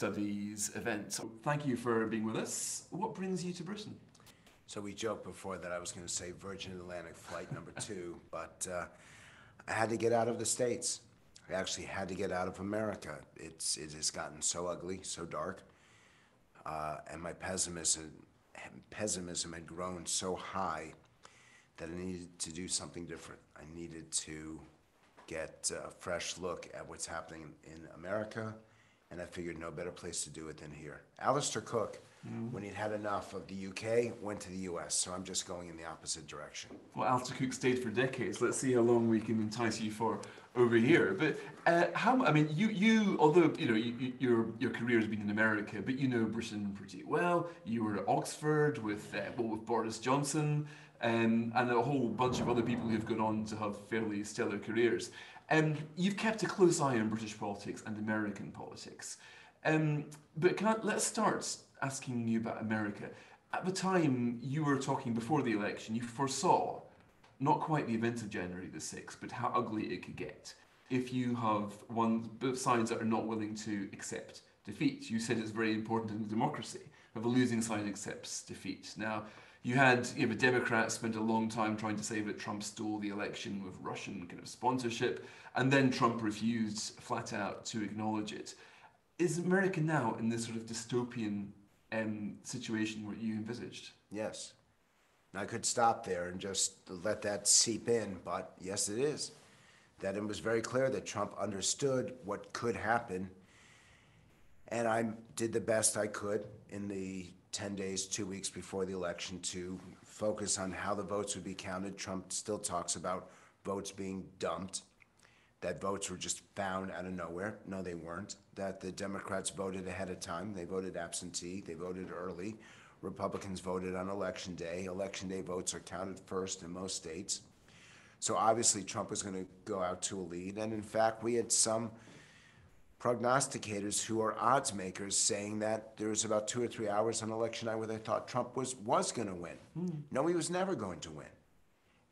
Studies event. So thank you for being with us. What brings you to Britain? So we joked before that I was going to say Virgin Atlantic flight number 2, but I had to get out of the States. I actually had to get out of America. It has gotten so ugly, so dark, and my pessimism had grown so high that I needed to do something different. I needed to get a fresh look at what's happening in America, and I figured no better place to do it than here. Alistair Cooke, when he'd had enough of the UK, went to the US, so I'm just going in the opposite direction. Well, Alistair Cooke stayed for decades. Let's see how long we can entice you for over here. But although your career has been in America, but you know Britain pretty well. You were at Oxford with Boris Johnson, and a whole bunch of other people who've gone on to have fairly stellar careers. You've kept a close eye on British politics and American politics. But let's start asking you about America. At the time you were talking before the election, you foresaw not quite the events of January the 6th, but how ugly it could get if you have both sides that are not willing to accept defeat. You said it's very important in a democracy if a losing side accepts defeat. Now, the Democrats spent a long time trying to say that Trump stole the election with Russian kind of sponsorship, and then Trump refused flat out to acknowledge it. Is America now in this sort of dystopian situation what you envisaged? Yes. I could stop there and just let that seep in, but yes, it is. That it was very clear that Trump understood what could happen, and I did the best I could in the 10 days, 2 weeks before the election to focus on how the votes would be counted. Trump still talks about votes being dumped, that votes were just found out of nowhere. No, they weren't. That the Democrats voted ahead of time. They voted absentee. They voted early. Republicans voted on Election Day. Election Day votes are counted first in most states. So obviously Trump was going to go out to a lead. And in fact, we had some prognosticators who are odds makers saying that there was about 2 or 3 hours on election night where they thought Trump was going to win. No, he was never going to win.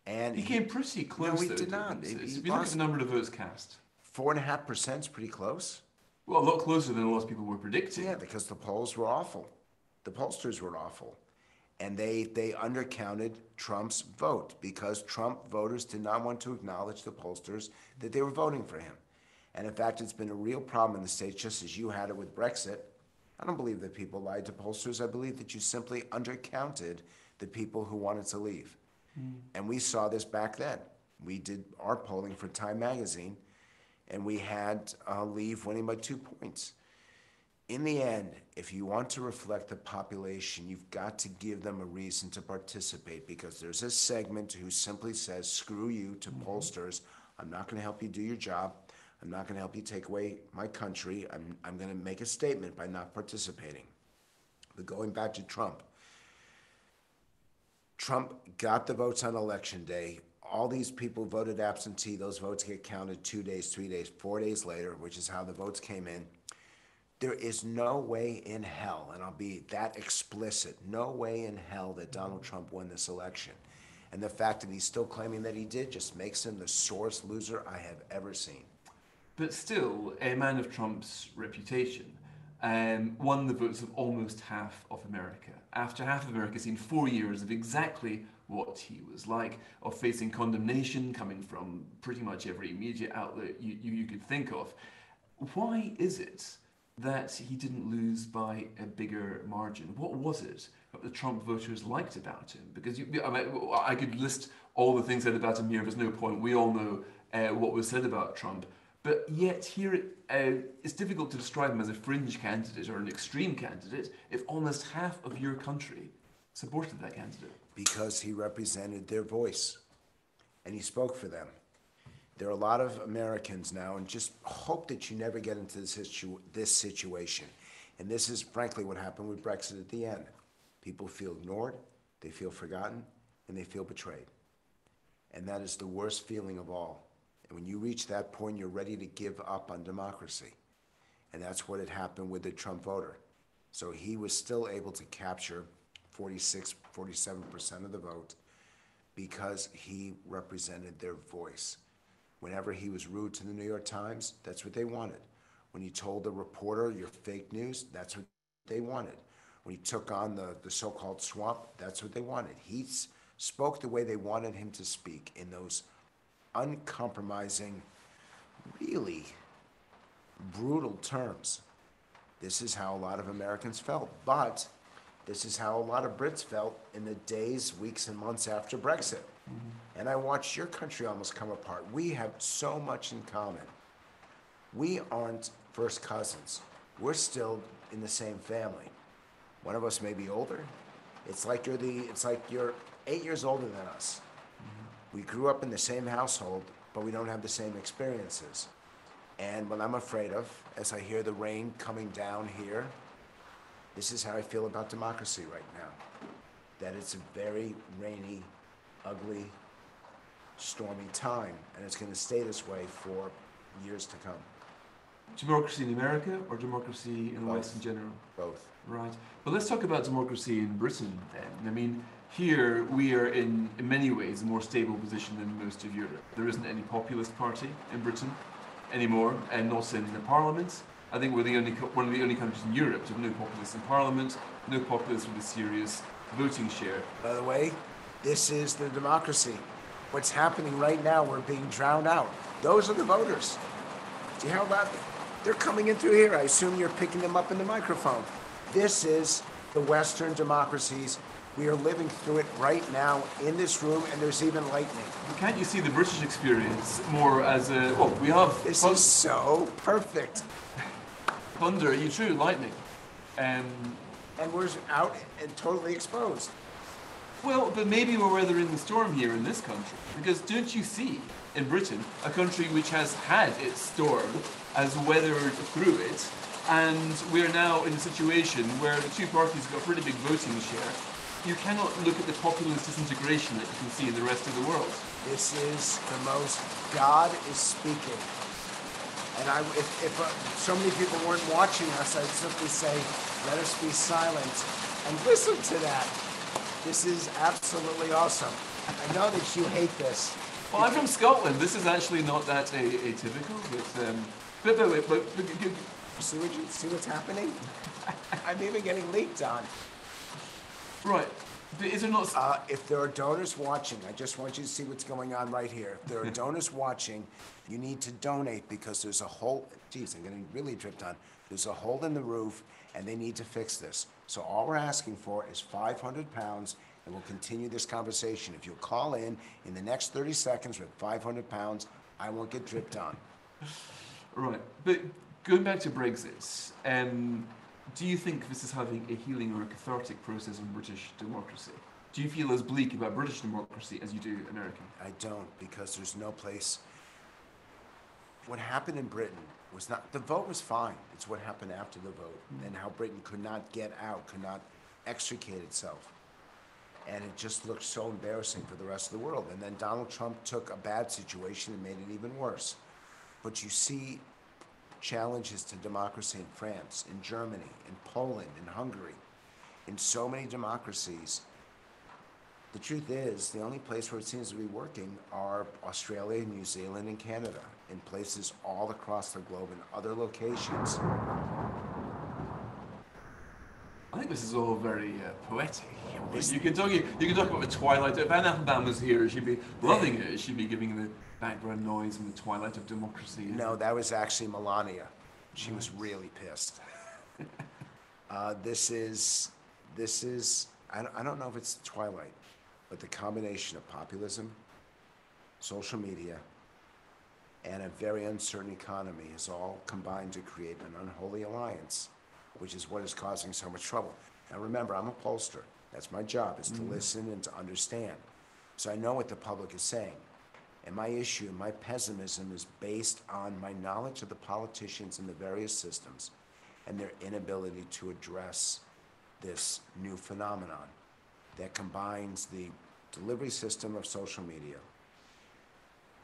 And he came pretty close. No, he did not. If you look at the number of votes cast, 4.5% is pretty close. Well, a lot closer than a lot of people were predicting. Yeah, because the polls were awful. The pollsters were awful. And they undercounted Trump's vote because Trump voters did not want to acknowledge the pollsters that they were voting for him. And in fact, it's been a real problem in the States, just as you had it with Brexit. I don't believe that people lied to pollsters. I believe that you simply undercounted the people who wanted to leave. And we saw this back then. We did our polling for Time magazine, and we had Leave winning by 2 points. In the end, if you want to reflect the population, you've got to give them a reason to participate, because there's a segment who simply says, screw you to pollsters. I'm not going to help you do your job. I'm not going to help you take away my country. I'm going to make a statement by not participating. But going back to Trump got the votes on Election Day. All these people voted absentee. Those votes get counted 2 days, 3 days, 4 days later, which is how the votes came in. There is no way in hell, and I'll be that explicit, no way in hell that Donald Trump won this election. And the fact that he's still claiming that he did just makes him the sorest loser I have ever seen. But still, a man of Trump's reputation won the votes of almost half of America. After half of America has seen 4 years of exactly what he was like, of facing condemnation coming from pretty much every media outlet you could think of. Why is it that he didn't lose by a bigger margin? What was it that the Trump voters liked about him? Because I could list all the things said about him here. There's no point. We all know what was said about Trump. But yet here it's difficult to describe him as a fringe candidate or an extreme candidate if almost half of your country supported that candidate. Because he represented their voice and he spoke for them. There are a lot of Americans now, and just hope that you never get into this situation. And this is frankly what happened with Brexit at the end. People feel ignored, they feel forgotten, and they feel betrayed. And that is the worst feeling of all. And when you reach that point, you're ready to give up on democracy. And that's what had happened with the Trump voter. So he was still able to capture 46, 47% of the vote because he represented their voice. Whenever he was rude to the New York Times, that's what they wanted. When you told the reporter your fake news, that's what they wanted. When he took on the so-called swamp, that's what they wanted. He spoke the way they wanted him to speak, in those uncompromising, really brutal terms. This is how a lot of Americans felt, but this is how a lot of Brits felt in the days, weeks, and months after Brexit. And I watched your country almost come apart. We have so much in common. We aren't first cousins. We're still in the same family. One of us may be older. It's like you're 8 years older than us. We grew up in the same household, but we don't have the same experiences. And what I'm afraid of, as I hear the rain coming down here, this is how I feel about democracy right now. That it's a very rainy, ugly, stormy time, and it's going to stay this way for years to come. Democracy in America or democracy in the West in general? Both. Right. But let's talk about democracy in Britain then. I mean, here we are in many ways a more stable position than most of Europe. There isn't any populist party in Britain anymore, and not in the parliament. I think we're one of the only countries in Europe to have no populists in parliament, no populists with a serious voting share. By the way, this is the democracy. What's happening right now, we're being drowned out. Those are the voters. Do you hear about them? They're coming in through here. I assume you're picking them up in the microphone. This is the Western democracies. We are living through it right now in this room, and there's even lightning. Can't you see the British experience more as a, well, we have... This is so perfect. Thunder, you true, lightning. And we're out and totally exposed. Well, but maybe we're weathering the storm here in this country. Because don't you see, in Britain, a country which has had its storm, has weathered through it, and we're now in a situation where the two parties have got a pretty big voting share. You cannot look at the populist disintegration that you can see in the rest of the world. This is the most, God is speaking. And if so many people weren't watching us, I'd simply say, let us be silent and listen to that. This is absolutely awesome. I know that you hate this. Well, I'm from Scotland. This is actually not that atypical, but See what's happening? I'm even getting leaked on. Right. But is there not... if there are donors watching, I just want you to see what's going on right here. If there are donors watching, you need to donate because there's a hole. Geez, I'm getting really dripped on. There's a hole in the roof, and they need to fix this. So all we're asking for is 500 pounds, and we'll continue this conversation. If you'll call in the next 30 seconds with 500 pounds, I won't get dripped on. Right. But going back to Brexit, do you think this is having a healing or a cathartic process in British democracy? Do you feel as bleak about British democracy as you do American? I don't, because there's no place. What happened in Britain was not, the vote was fine. It's what happened after the vote and how Britain could not get out, could not extricate itself. And it just looked so embarrassing for the rest of the world. And then Donald Trump took a bad situation and made it even worse. But you see challenges to democracy in France, in Germany, in Poland, in Hungary, in so many democracies. The truth is, the only place where it seems to be working are Australia, New Zealand, and Canada, in places all across the globe in other locations. I think this is all very poetic. You can talk about the twilight. If Anne Applebaum was here, she'd be loving it. She'd be giving the background noise and the twilight of democracy. No, that was actually Melania. She was really pissed. This is, I don't know if it's the twilight, but the combination of populism, social media, and a very uncertain economy is all combined to create an unholy alliance, which is what is causing so much trouble. Now remember, I'm a pollster. That's my job, is to listen and to understand. So I know what the public is saying. And my issue, my pessimism is based on my knowledge of the politicians in the various systems and their inability to address this new phenomenon that combines the delivery system of social media,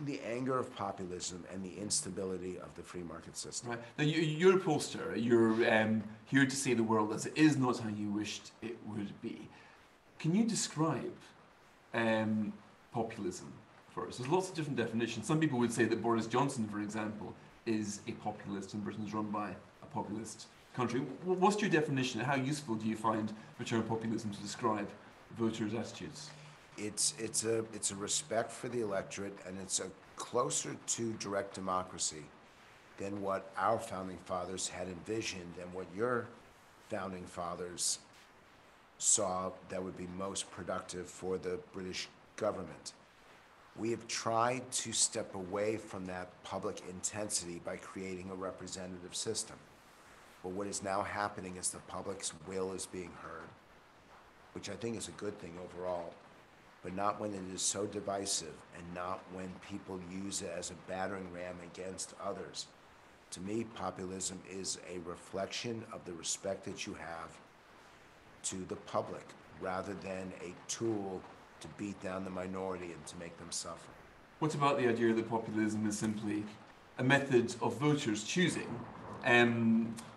the anger of populism, and the instability of the free market system. Right. Now, you're a pollster. You're here to see the world as it is, not how you wished it would be. Can you describe populism for us? There's lots of different definitions. Some people would say that Boris Johnson, for example, is a populist and Britain's run by a populist country. What's your definition? How useful do you find the term populism to describe voters' attitudes? It's a respect for the electorate, and it's a closer to direct democracy than what our founding fathers had envisioned and what your founding fathers saw that would be most productive for the British government. We have tried to step away from that public intensity by creating a representative system. But what is now happening is the public's will is being heard, which I think is a good thing overall, but not when it is so divisive and not when people use it as a battering ram against others. To me, populism is a reflection of the respect that you have to the public rather than a tool to beat down the minority and to make them suffer. What about the idea that populism is simply a method of voters choosing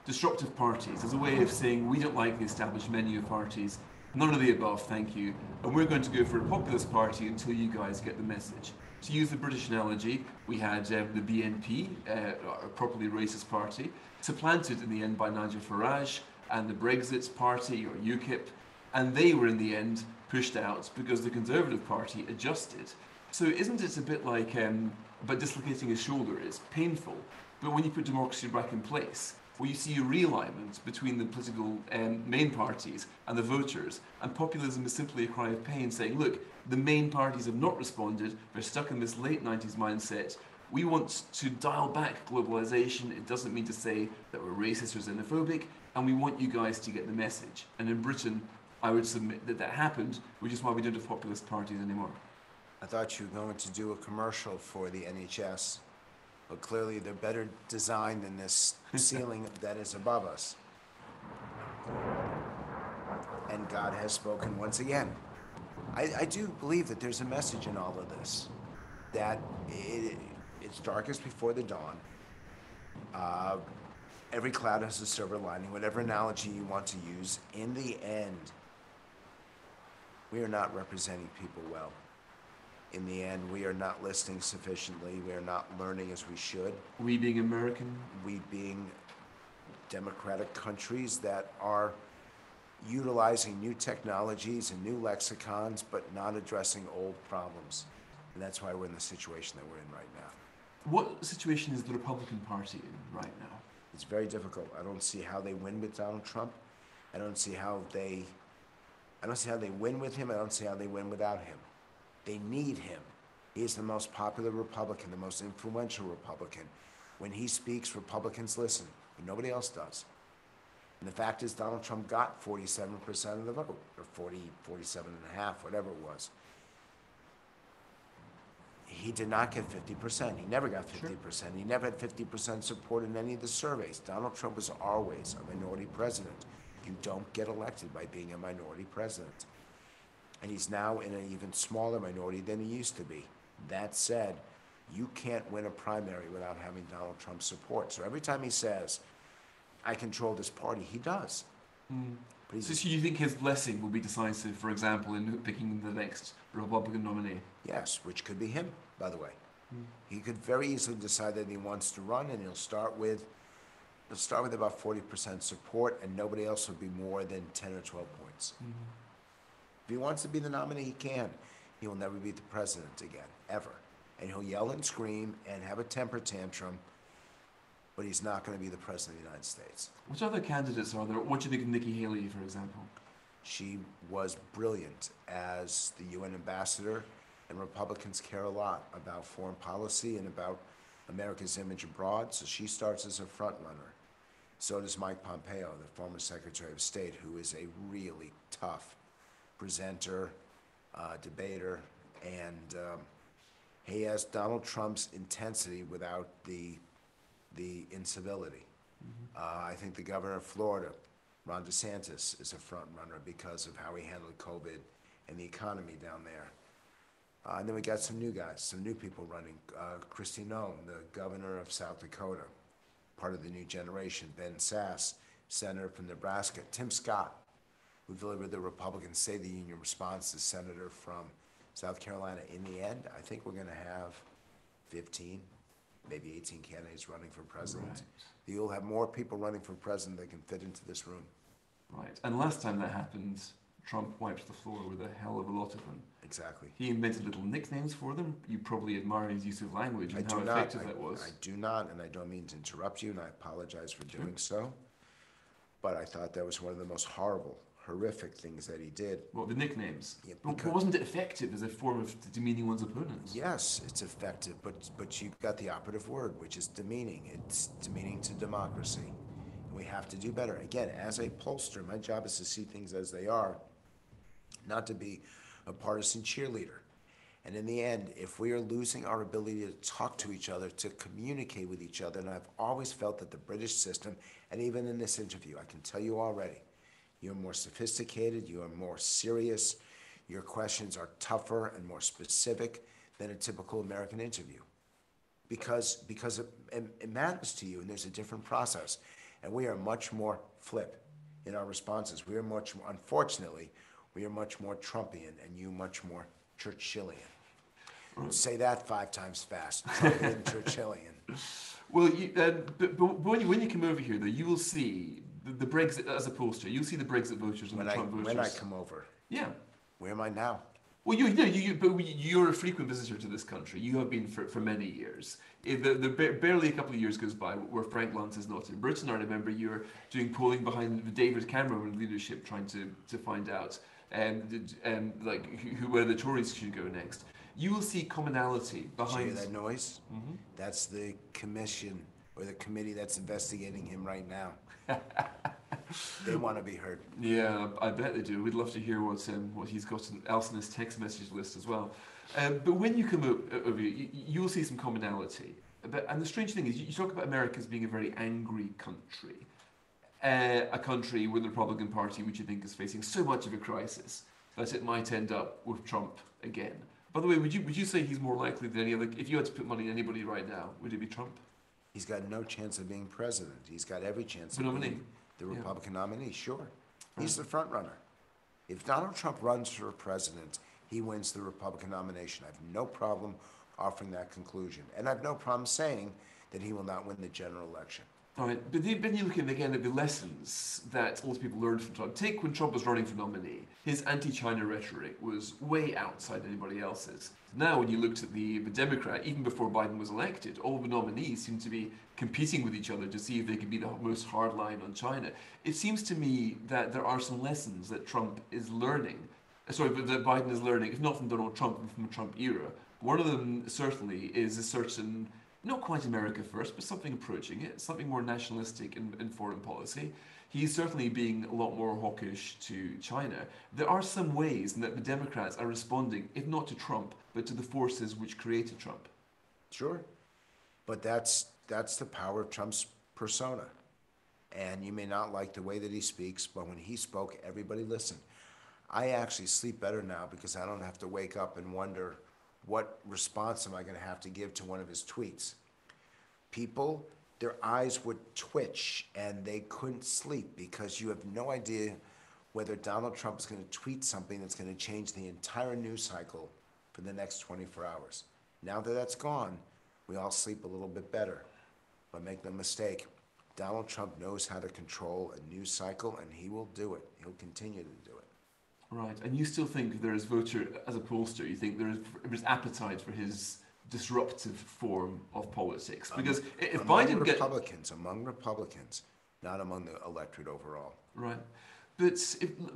disruptive parties as a way of saying we don't like the established menu of parties, none of the above, thank you, and we're going to go for a populist party until you guys get the message. To use the British analogy, we had the BNP, a properly racist party, supplanted in the end by Nigel Farage and the Brexit party, or UKIP, and they were in the end pushed out because the Conservative Party adjusted. So isn't it a bit like, but dislocating a shoulder is painful, but when you put democracy back in place, where you see a realignment between the political main parties and the voters, and populism is simply a cry of pain saying, look, the main parties have not responded, they're stuck in this late 90s mindset, we want to dial back globalization, it doesn't mean to say that we're racist or xenophobic, and we want you guys to get the message. And in Britain, I would submit that that happened, which is why we don't have populist parties anymore. I thought you were going to do a commercial for the NHS, but clearly they're better designed than this ceiling that is above us. And God has spoken once again. I do believe that there's a message in all of this, that it's darkest before the dawn. Every cloud has a silver lining, whatever analogy you want to use. In the end, we are not representing people well. In the end, we are not listening sufficiently. We are not learning as we should. We being American? We being democratic countries that are utilizing new technologies and new lexicons, but not addressing old problems. And that's why we're in the situation that we're in right now. What situation is the Republican Party in right now? It's very difficult. I don't see how they win with Donald Trump. I don't see how they win with him. I don't see how they win without him. They need him. He is the most popular Republican, the most influential Republican. When he speaks, Republicans listen, but nobody else does. And the fact is, Donald Trump got 47% of the vote, or 47 and a half, whatever it was. He did not get 50%. He never got 50%. Sure. He never had 50% support in any of the surveys. Donald Trump was always a minority president. You don't get elected by being a minority president. And he's now in an even smaller minority than he used to be. That said, you can't win a primary without having Donald Trump's support. So every time he says, I control this party, he does. But so you think his blessing will be decisive, for example, in picking the next Republican nominee? Yes, which could be him, by the way. He could very easily decide that he wants to run, and he'll start with about 40% support, and nobody else will be more than 10 or 12 points. If he wants to be the nominee, he can. He will never be the president again, ever. And he'll yell and scream and have a temper tantrum, but he's not going to be the president of the United States. Which other candidates are there? What do you think of Nikki Haley, for example? She was brilliant as the UN ambassador, and Republicans care a lot about foreign policy and about America's image abroad, so she starts as a front runner. So does Mike Pompeo, the former Secretary of State, who is a really tough presenter, debater, and he has Donald Trump's intensity without the incivility. I think the governor of Florida, Ron DeSantis, is a front runner because of how he handled COVID and the economy down there. And then we got some new guys, some new people running. Kristi Noem, the governor of South Dakota, part of the new generation. Ben Sasse, senator from Nebraska. Tim Scott, who delivered the Republican State of the Union response to senator from South Carolina. In the end, I think we're going to have 15, maybe 18 candidates running for president. Right. You'll have more people running for president than can fit into this room. Right. And last time that happened, Trump wiped the floor with a hell of a lot of them. Exactly. He invented little nicknames for them. You probably admire his use of language and how effective that was. I do not, and I don't mean to interrupt you, and I apologize for doing so. But I thought that was one of the most horrific things that he did. What, the nicknames? Yeah, but wasn't it effective as a form of demeaning one's opponents? Yes, it's effective, but you've got the operative word, which is demeaning. It's demeaning to democracy. And we have to do better. Again, as a pollster, my job is to see things as they are, not to be a partisan cheerleader. And in the end, if we are losing our ability to talk to each other, to communicate with each other, and I've always felt that the British system, and even in this interview, I can tell you already, you're more sophisticated, you are more serious, your questions are tougher and more specific than a typical American interview. Because it matters to you, and there's a different process. And we are much more flip in our responses. We are much more, unfortunately, we are much more Trumpian, and you much more Churchillian. Say that 5 times fast. Trumpian, Churchillian. Well, but when you come over here, though, you will see the Brexit, as a pollster, you'll see the Brexit voters and the Trump voters. When I come over. Yeah. Where am I now? Well, you're a frequent visitor to this country. You have been for many years. Barely a couple of years goes by where Frank Luntz is not in Britain. I remember you were doing polling behind David Cameron leadership, trying to find out where the Tories should go next. You will see commonality behind. Did you hear that noise? Mm-hmm. That's the commission or the committee that's investigating him right now. They want to be heard. Yeah, I bet they do. We'd love to hear what he's got else in his text message list as well. But when you come over, you will see some commonality. And the strange thing is, you talk about America as being a very angry country. A country with the Republican Party, which you think is facing so much of a crisis that it might end up with Trump again. By the way, would you say he's more likely than any other? If you had to put money on anybody right now, would it be Trump? He's got no chance of being president. He's got every chance of being the Republican nominee. Sure, he's the front runner. If Donald Trump runs for president, he wins the Republican nomination. I have no problem offering that conclusion, and I have no problem saying that he will not win the general election. All right, but then you look again at the lessons that all these people learned from Trump. Take when Trump was running for nominee, his anti-China rhetoric was way outside anybody else's. Now, when you looked at the Democrat, even before Biden was elected, all the nominees seemed to be competing with each other to see if they could be the most hardline on China. It seems to me that there are some lessons that Trump is learning, that Biden is learning, if not from Donald Trump, but from the Trump era. One of them certainly is a certain, not quite America first, but something approaching it, something more nationalistic in foreign policy. He's certainly being a lot more hawkish to China. There are some ways that the Democrats are responding, if not to Trump, but to the forces which created Trump. Sure, but that's the power of Trump's persona. And you may not like the way that he speaks, but when he spoke, everybody listened. I actually sleep better now because I don't have to wake up and wonder, what response am I going to have to give to one of his tweets? People, their eyes would twitch and they couldn't sleep because you have no idea whether Donald Trump is going to tweet something that's going to change the entire news cycle for the next 24 hours. Now that that's gone, we all sleep a little bit better. But make no mistake, Donald Trump knows how to control a news cycle, and he will do it. He'll continue to do it. Right, and you still think there is as a pollster, you think there's appetite for his disruptive form of politics? Because if Biden among Republicans, not among the electorate overall. Right, but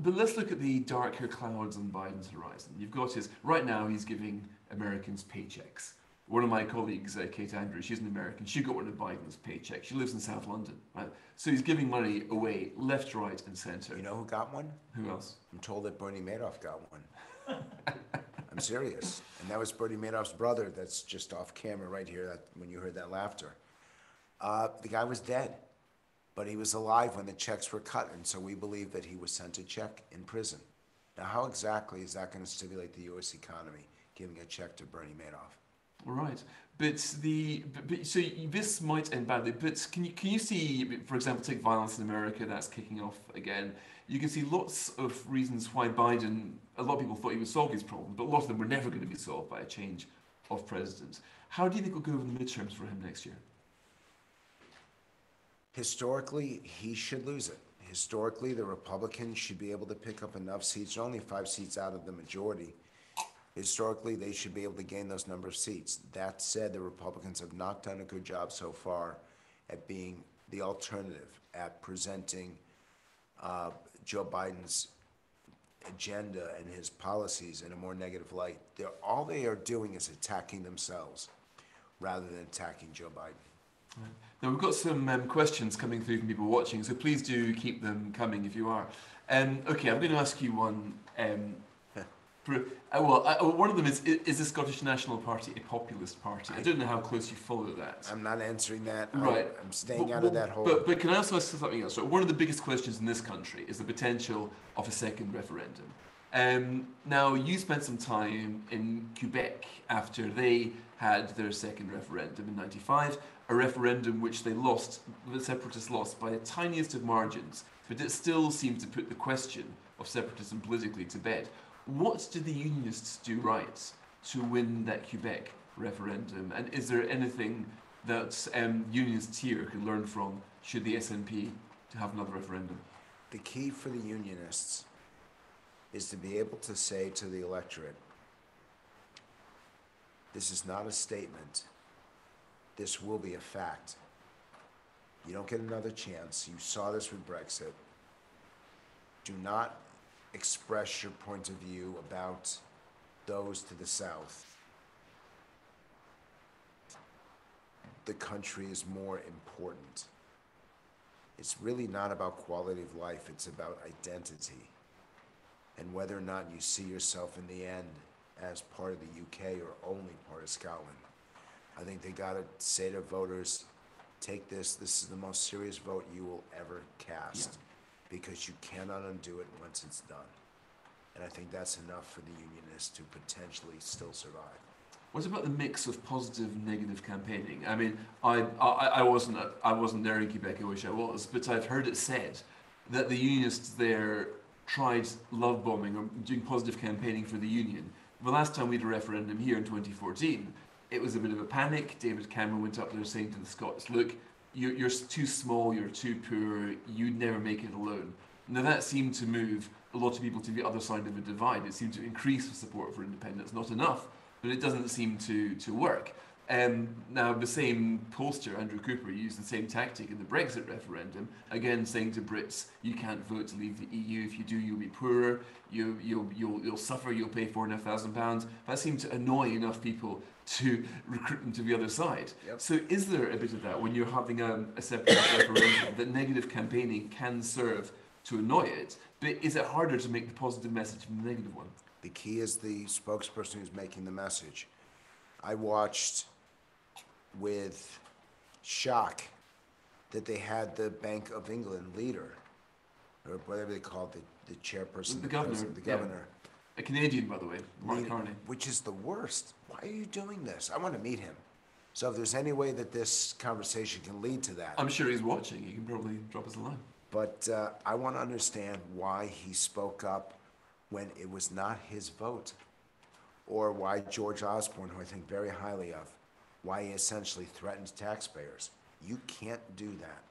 let's look at the darker clouds on Biden's horizon. You've got right now he's giving Americans paychecks. One of my colleagues, Kate Andrews, she's an American. She got one of Biden's paychecks. She lives in South London, right? So he's giving money away left, right, and centre. You know who got one? Who else? I'm told that Bernie Madoff got one. I'm serious. And that was Bernie Madoff's brother that's just off camera right here when you heard that laughter. The guy was dead, but he was alive when the checks were cut, and so we believe that he was sent a check in prison. Now, how exactly is that going to stimulate the U.S. economy, giving a check to Bernie Madoff? Right, but so this might end badly. But can you see, for example, take violence in America that's kicking off again? You can see lots of reasons why Biden. A lot of people thought he would solve these problems, but a lot of them were never going to be solved by a change of president. How do you think it'll go in the midterms for him next year? Historically, he should lose it. Historically, the Republicans should be able to pick up enough seats, only 5 seats out of the majority. Historically, they should be able to gain those number of seats. That said, the Republicans have not done a good job so far at being the alternative, at presenting Joe Biden's agenda and his policies in a more negative light. All they are doing is attacking themselves rather than attacking Joe Biden. Right. Now, we've got some questions coming through from people watching, so please do keep them coming if you are. Okay, I'm going to ask you one. One of them is the Scottish National Party a populist party? I don't know how close you follow that. I'm not answering that. Right. I'm staying out of that hole. But can I also ask something else? So one of the biggest questions in this country is the potential of a second referendum. Now, you spent some time in Quebec after they had their second referendum in '95, a referendum which they lost, the separatists lost by the tiniest of margins, but it still seemed to put the question of separatism politically to bed. What did the Unionists do right to win that Quebec referendum? And is there anything that Unionists here could learn from should the SNP to have another referendum? The key for the Unionists is to be able to say to the electorate, this is not a statement, this will be a fact. You don't get another chance. You saw this with Brexit. Do not express your point of view about those to the south. The country is more important. It's really not about quality of life, it's about identity and whether or not you see yourself in the end as part of the UK or only part of Scotland. I think they gotta say to voters, take this is the most serious vote you will ever cast, because you cannot undo it once it's done. And I think that's enough for the Unionists to potentially still survive. What about the mix of positive and negative campaigning? I mean, I wasn't there in Quebec, I wish I was, but I've heard it said that the Unionists there tried love bombing or doing positive campaigning for the Union. The last time we had a referendum here in 2014, it was a bit of a panic. David Cameron went up there saying to the Scots, look, you're too small, you're too poor, you'd never make it alone. Now that seemed to move a lot of people to the other side of a divide. It seemed to increase the support for independence, not enough, but it doesn't seem to work. Now the same pollster, Andrew Cooper, used the same tactic in the Brexit referendum, again saying to Brits, you can't vote to leave the EU. If you do, you'll be poorer, you'll suffer, you'll pay £4,500. That seemed to annoy enough people to recruit them to the other side. Yep. So is there a bit of that when you're having a separate referendum, that negative campaigning can serve to annoy it, but is it harder to make the positive message from the negative one? The key is the spokesperson who's making the message. I watched with shock that they had the Bank of England leader, or whatever they call it, the chairperson, the governor, the governor. A Canadian, by the way, Mark Carney. Which is the worst. Why are you doing this? I want to meet him. So if there's any way that this conversation can lead to that. I'm sure he's watching. He can probably drop us a line. But I want to understand why he spoke up when it was not his vote, or why George Osborne, who I think very highly of, why he essentially threatened taxpayers. You can't do that.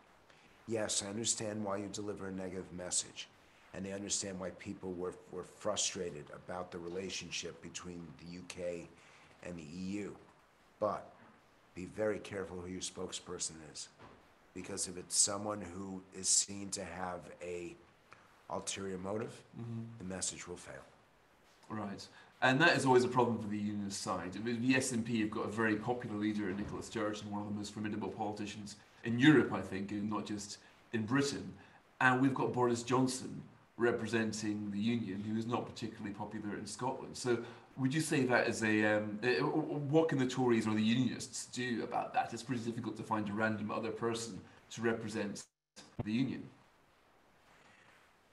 Yes, I understand why you deliver a negative message, and they understand why people were frustrated about the relationship between the UK and the EU. But be very careful who your spokesperson is, because if it's someone who is seen to have a ulterior motive, the message will fail. Right. And that is always a problem for the Unionist side. I mean, the SNP have got a very popular leader in Nicola Sturgeon, one of the most formidable politicians in Europe, I think, and not just in Britain. And we've got Boris Johnson representing the Union, who is not particularly popular in Scotland. So would you say that is what can the Tories or the Unionists do about that? It's pretty difficult to find a random other person to represent the Union.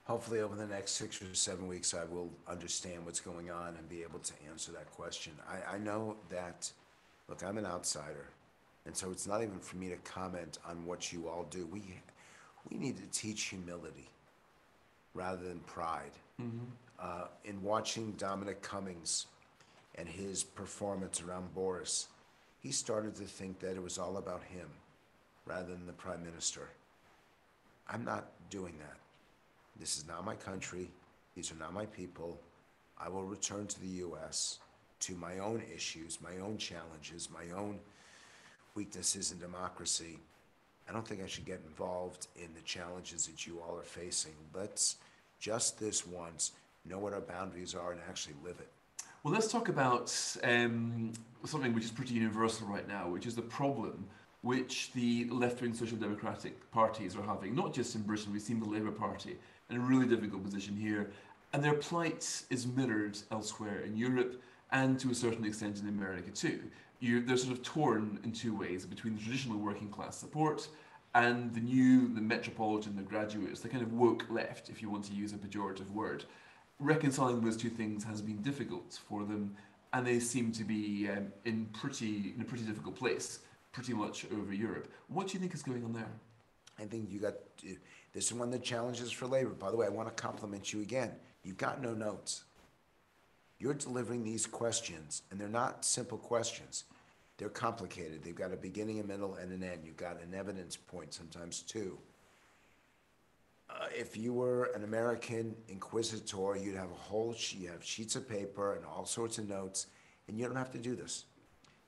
Hopefully over the next 6 or 7 weeks, I will understand what's going on and be able to answer that question. I know that, look, I'm an outsider, and so it's not even for me to comment on what you all do. We need to teach humility rather than pride. In watching Dominic Cummings and his performance around Boris, he started to think that it was all about him rather than the prime minister. I'm not doing that. This is not my country. These are not my people. I will return to the U.S. to my own issues, my own challenges, my own weaknesses in democracy. I don't think I should get involved in the challenges that you all are facing. Let's just this once know what our boundaries are and actually live it. Well, let's talk about something which is pretty universal right now, which is the problem which the left-wing social democratic parties are having, not just in Britain. We've seen the Labour Party in a really difficult position here, and their plight is mirrored elsewhere in Europe and to a certain extent in America too. They're sort of torn in two ways, between the traditional working class support and the metropolitan, the graduates, the kind of woke left, if you want to use a pejorative word. Reconciling those two things has been difficult for them, and they seem to be in a pretty difficult place, pretty much over Europe. What do you think is going on there? I think this is one of the challenges for Labour. By the way, I want to compliment you again. You've got no notes. You're delivering these questions, and they're not simple questions. They're complicated. They've got a beginning, a middle, and an end. You've got an evidence point, sometimes two. If you were an American inquisitor, you'd have you have sheets of paper and all sorts of notes, and you don't have to do this.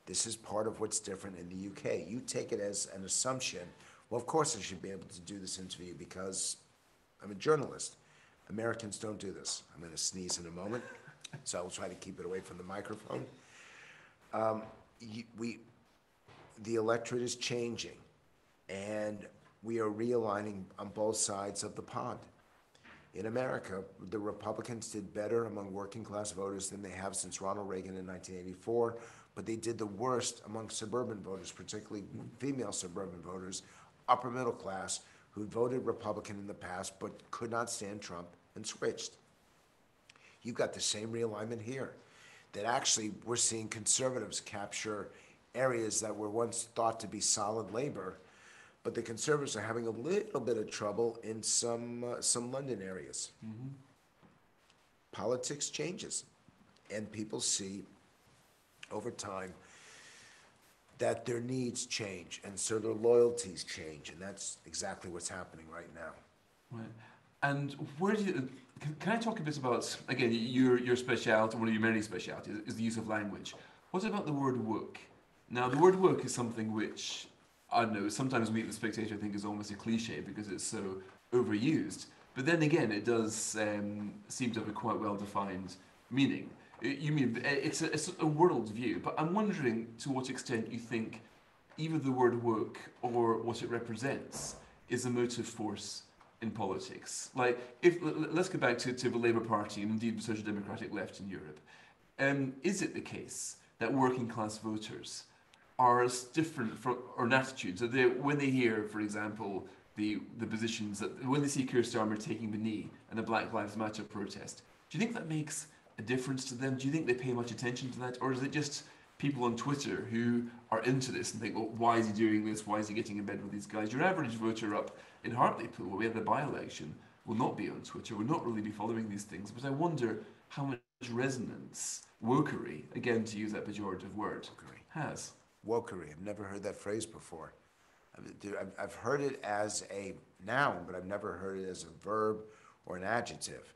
This is part of what's different in the UK. You take it as an assumption. Well, of course I should be able to do this interview because I'm a journalist. Americans don't do this. I'm going to sneeze in a moment, so I'll try to keep it away from the microphone. The electorate is changing, and we are realigning on both sides of the pond. In America, the Republicans did better among working class voters than they have since Ronald Reagan in 1984, but they did the worst among suburban voters, particularly female suburban voters, upper middle class, who voted Republican in the past but could not stand Trump and switched. You've got the same realignment here, that actually we're seeing conservatives capture areas that were once thought to be solid labor, but the conservatives are having a little bit of trouble in some London areas. Mm-hmm. Politics changes, and people see over time that their needs change, and so their loyalties change, and that's exactly what's happening right now. Right. And where do you, can I talk a bit about, again, your speciality, one of your many specialities, is the use of language. What about the word woke? Now, the word woke is something which, I don't know, sometimes we at the Spectator think is almost a cliche because it's so overused. But then again, it does seem to have a quite well-defined meaning. You mean, it's a world view, but I'm wondering to what extent you think either the word woke or what it represents is a motive force in politics. Like, let's go back to the Labour Party and indeed the Social Democratic left in Europe. Is it the case that working class voters are as different or an attitude? So when they hear, for example, the positions that when they see Keir Starmer taking the knee in a Black Lives Matter protest, do you think that makes a difference to them? Do you think they pay much attention to that, or is it just people on Twitter who are into this and think, well, why is he doing this? Why is he getting in bed with these guys? Your average voter up in Hartlepool, where we had the by-election, will not be on Twitter, will not really be following these things. But I wonder how much resonance wokery, again to use that pejorative word, has. Wokery. I've never heard that phrase before. I've heard it as a noun, but I've never heard it as a verb or an adjective.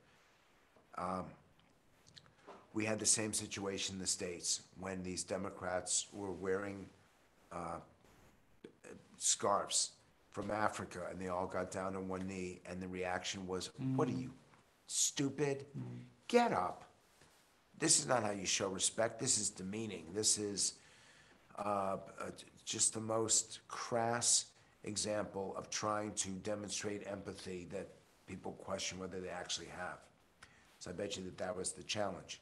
We had the same situation in the States when these Democrats were wearing scarves from Africa, and they all got down on one knee, and the reaction was, what are you, stupid? Get up. This is not how you show respect. This is demeaning. This is just the most crass example of trying to demonstrate empathy that people question whether they actually have. So I bet you that was the challenge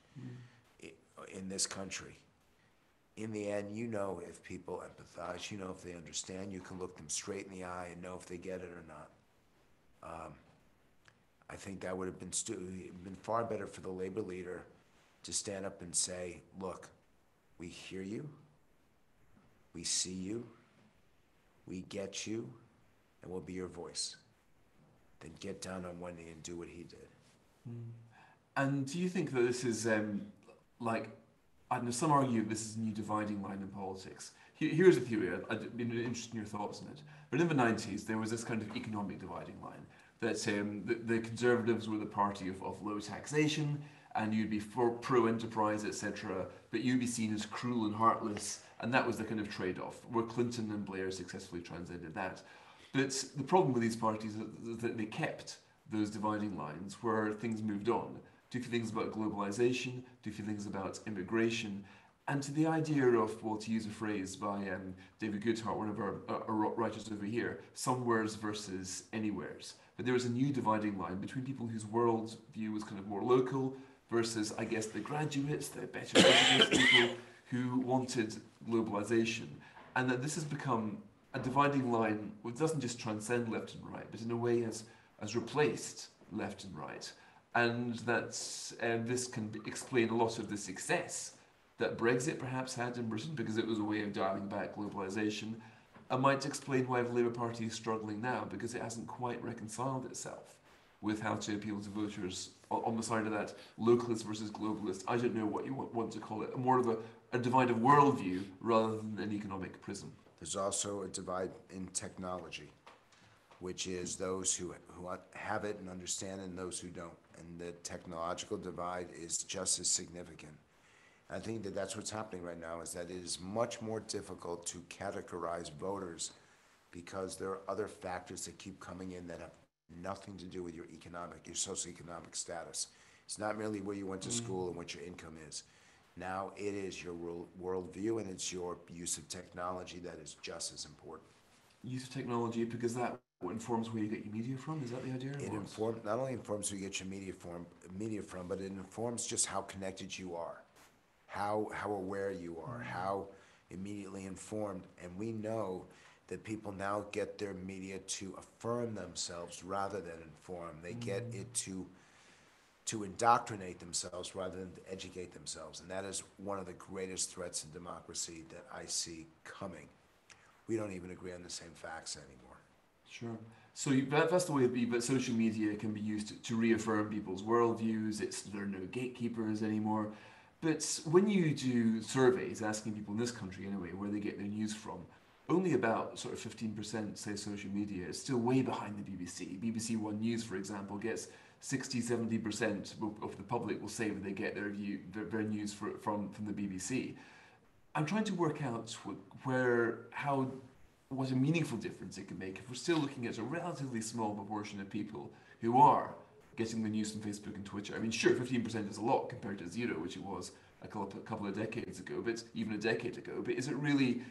in this country. In the end, you know if people empathize, you know if they understand, you can look them straight in the eye and know if they get it or not. I think that would have been far better for the labor leader to stand up and say, look, we hear you, we see you, we get you, and we'll be your voice. Then get down on one knee and do what he did. And do you think that this is like I know some argue this is a new dividing line in politics. Here's a theory. I'd be interested in your thoughts on it. But in the 90s, there was this kind of economic dividing line that the Conservatives were the party of low taxation, and you'd be for pro-enterprise, etc., but you'd be seen as cruel and heartless, and that was the kind of trade-off, where Clinton and Blair successfully transcended that. But the problem with these parties is that they kept those dividing lines where things moved on. Do things about globalization, do things about immigration, and to the idea of, well, to use a phrase by David Goodhart, one of our writers over here, somewheres versus anywheres. But there was a new dividing line between people whose world view was kind of more local versus, I guess, the graduates, the better educated people who wanted globalization. And that this has become a dividing line which doesn't just transcend left and right, but in a way has replaced left and right. And that this can explain a lot of the success that Brexit perhaps had in Britain, because it was a way of dialing back globalisation, and might explain why the Labour Party is struggling now, because it hasn't quite reconciled itself with how to appeal to voters on the side of that localist versus globalist, I don't know what you want to call it, more of a divide of worldview rather than an economic prism. There's also a divide in technology, which is those who have it and understand it and those who don't. And the technological divide is just as significant. I think that that's what's happening right now, is that it is much more difficult to categorize voters because there are other factors that keep coming in that have nothing to do with your socioeconomic status. It's not merely where you went to school and what your income is. Now it is your worldview, and it's your use of technology that is just as important. Use of technology, because that informs where you get your media from? Is that the idea? It not only informs where you get your media from, but it informs just how connected you are, how aware you are, how immediately informed. And we know that people now get their media to affirm themselves rather than inform. They get it to indoctrinate themselves rather than to educate themselves. And that is one of the greatest threats to democracy that I see coming. We don't even agree on the same facts anymore. Sure. So that's the way that social media can be used to reaffirm people's worldviews. There are no gatekeepers anymore. But when you do surveys asking people in this country anyway where they get their news from, only about sort of 15% say social media. It's still way behind the BBC. BBC One News, for example, gets 60-70% of the public will say that they get their news from the BBC. I'm trying to work out what a meaningful difference it can make if we're still looking at a relatively small proportion of people who are getting the news from Facebook and Twitter. I mean, sure, 15% is a lot compared to zero, which it was a couple of decades ago, but even a decade ago. But is it really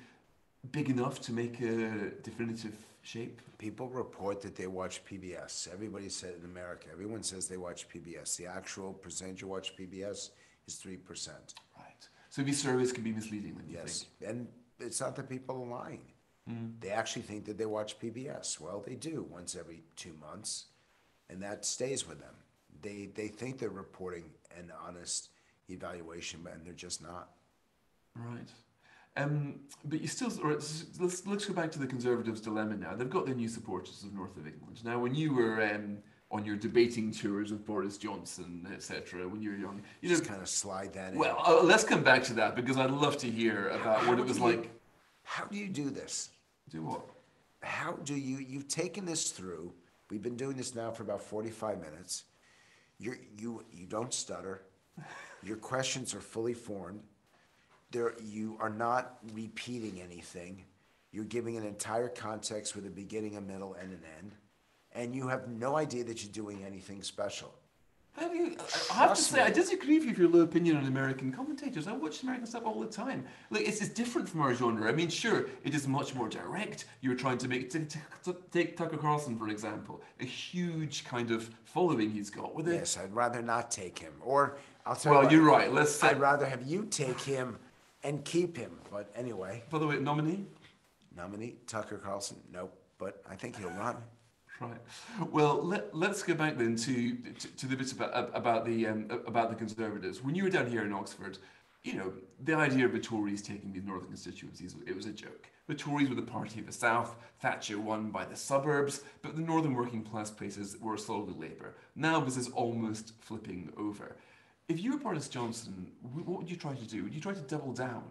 big enough to make a definitive shape? People report that they watch PBS. Everybody said in America, everyone says they watch PBS. The actual percentage who watch PBS is 3%. Right. So these surveys can be misleading, then, you yes, think? And it's not that people are lying. They actually think that they watch PBS. Well, they do once every 2 months, and that stays with them. They think they're reporting an honest evaluation, and they're just not. Right. But you still, let's go back to the Conservatives' dilemma now. They've got their new supporters of North of England. Now, when you were on your debating tours with Boris Johnson, etc., when you were young, you just kind of slide that in. Well, let's come back to that, because I'd love to hear about what it was like. How do you do this? Do what? How do you've taken this through. We've been doing this now for about 45 minutes. You don't stutter. Your questions are fully formed. You are not repeating anything. You're giving an entire context with a beginning, a middle, and an end. And you have no idea that you're doing anything special. I have to say, I disagree with you for your low opinion on American commentators. I watch American stuff all the time. Like, it's different from our genre. I mean, sure, it is much more direct. You're trying to take Tucker Carlson, for example, a huge kind of following he's got. Yes, I'd rather not take him. Or, I'll tell you what, you're right. I'd rather have you take him and keep him. But anyway. By the way, nominee? Nominee? Tucker Carlson? Nope. But I think he'll run. Right. Well, let's go back then to the bit about the Conservatives. When you were down here in Oxford, you know, the idea of the Tories taking these northern constituencies, it was a joke. The Tories were the party of the South. Thatcher won by the suburbs, but the northern working class places were solidly Labour. Now this is almost flipping over. If you were Boris Johnson, what would you try to do? Would you try to double down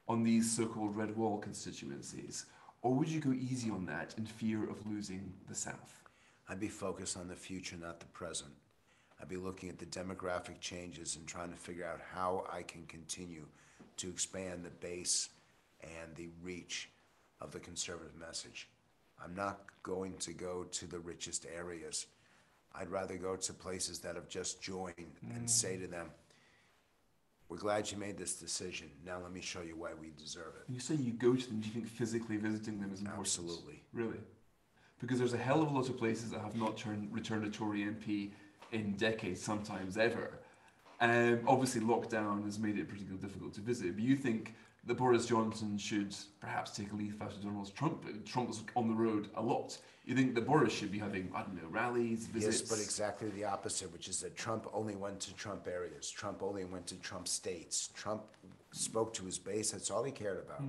on these so-called red wall constituencies, or would you go easy on that in fear of losing the South? I'd be focused on the future, not the present. I'd be looking at the demographic changes and trying to figure out how I can continue to expand the base and the reach of the conservative message. I'm not going to go to the richest areas. I'd rather go to places that have just joined and say to them, we're glad you made this decision. Now let me show you why we deserve it. When you say you go to them, do you think physically visiting them is important? Absolutely. Really? Because there's a hell of a lot of places that have not returned a Tory MP in decades, sometimes ever. Obviously, lockdown has made it particularly difficult to visit. But you think that Boris Johnson should perhaps take a leaf out of Donald Trump? Trump was on the road a lot. You think that Boris should be having, I don't know, rallies, visits? Yes, but exactly the opposite, which is that Trump only went to Trump areas. Trump only went to Trump states. Trump spoke to his base. That's all he cared about.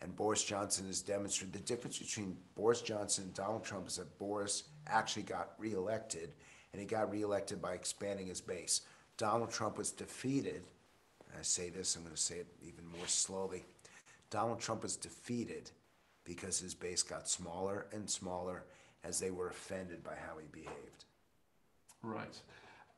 And Boris Johnson has demonstrated the difference between Boris Johnson and Donald Trump is that Boris actually got reelected, and he got reelected by expanding his base. Donald Trump was defeated, and I say this, I'm going to say it even more slowly. Donald Trump was defeated because his base got smaller and smaller as they were offended by how he behaved. Right.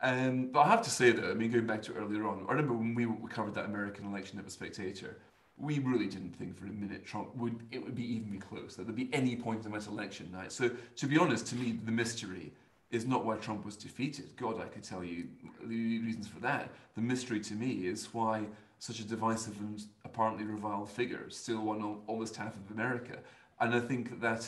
But I have to say, though, I mean, going back to earlier on, I remember when we covered that American election at the Spectator, we really didn't think for a minute Trump would even be close, that there'd be any point in that election night. So, to be honest, to me, the mystery is not why Trump was defeated. God, I could tell you the reasons for that. The mystery to me is why such a divisive and apparently reviled figure still won almost half of America. And I think that